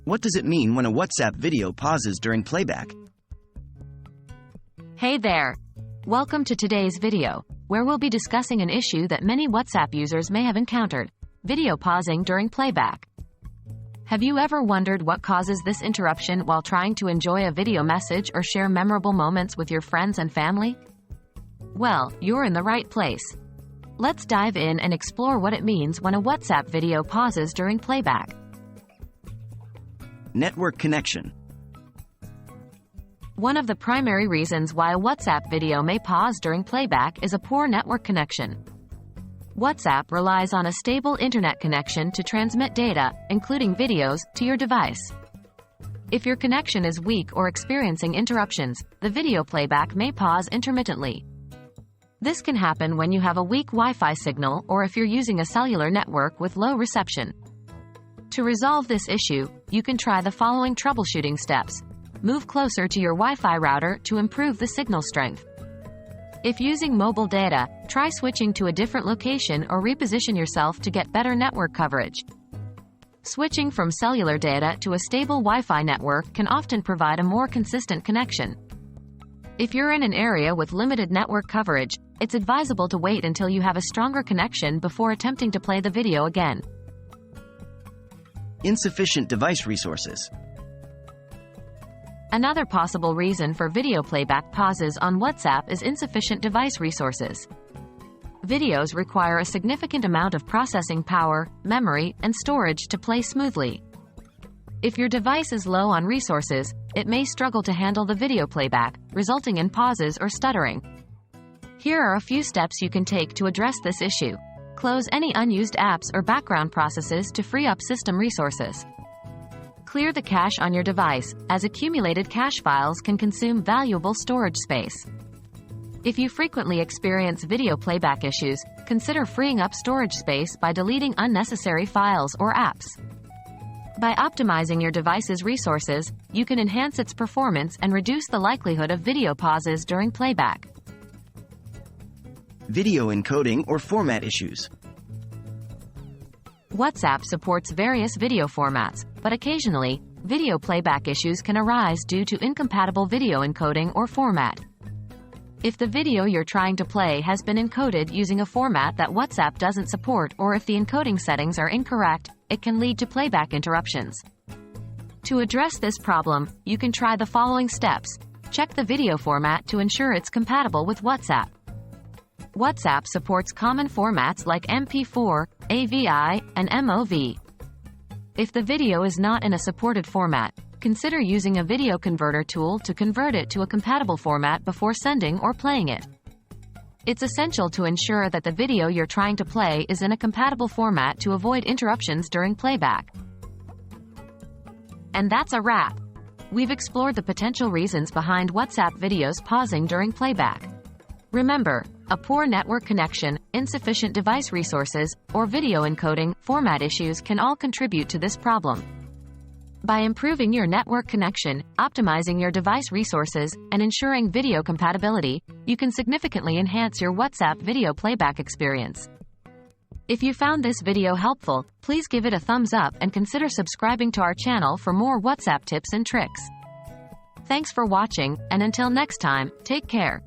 What does it mean when a WhatsApp video pauses during playback? Hey there! Welcome to today's video, where we'll be discussing an issue that many WhatsApp users may have encountered: video pausing during playback. Have you ever wondered what causes this interruption while trying to enjoy a video message or share memorable moments with your friends and family? Well, you're in the right place. Let's dive in and explore what it means when a WhatsApp video pauses during playback. Network connection. One of the primary reasons why a WhatsApp video may pause during playback is a poor network connection. WhatsApp relies on a stable internet connection to transmit data, including videos, to your device. If your connection is weak or experiencing interruptions, the video playback may pause intermittently. This can happen when you have a weak Wi-Fi signal or if you're using a cellular network with low reception. To resolve this issue, you can try the following troubleshooting steps. Move closer to your Wi-Fi router to improve the signal strength. If using mobile data, try switching to a different location or reposition yourself to get better network coverage. Switching from cellular data to a stable Wi-Fi network can often provide a more consistent connection. If you're in an area with limited network coverage, it's advisable to wait until you have a stronger connection before attempting to play the video again. Insufficient device resources. Another possible reason for video playback pauses on WhatsApp is insufficient device resources. Videos require a significant amount of processing power, memory, and storage to play smoothly. If your device is low on resources, it may struggle to handle the video playback, resulting in pauses or stuttering. Here are a few steps you can take to address this issue. Close any unused apps or background processes to free up system resources. Clear the cache on your device, as accumulated cache files can consume valuable storage space. If you frequently experience video playback issues, consider freeing up storage space by deleting unnecessary files or apps. By optimizing your device's resources, you can enhance its performance and reduce the likelihood of video pauses during playback. Video encoding or format issues. WhatsApp supports various video formats, but occasionally, video playback issues can arise due to incompatible video encoding or format. If the video you're trying to play has been encoded using a format that WhatsApp doesn't support, or if the encoding settings are incorrect, it can lead to playback interruptions. To address this problem, you can try the following steps. Check the video format to ensure it's compatible with WhatsApp. WhatsApp supports common formats like MP4, AVI, and MOV. If the video is not in a supported format, consider using a video converter tool to convert it to a compatible format before sending or playing it. It's essential to ensure that the video you're trying to play is in a compatible format to avoid interruptions during playback. And that's a wrap. We've explored the potential reasons behind WhatsApp videos pausing during playback. Remember, a poor network connection, insufficient device resources, or video encoding format issues can all contribute to this problem. By improving your network connection, optimizing your device resources, and ensuring video compatibility, you can significantly enhance your WhatsApp video playback experience. If you found this video helpful, please give it a thumbs up and consider subscribing to our channel for more WhatsApp tips and tricks. Thanks for watching, and until next time, take care.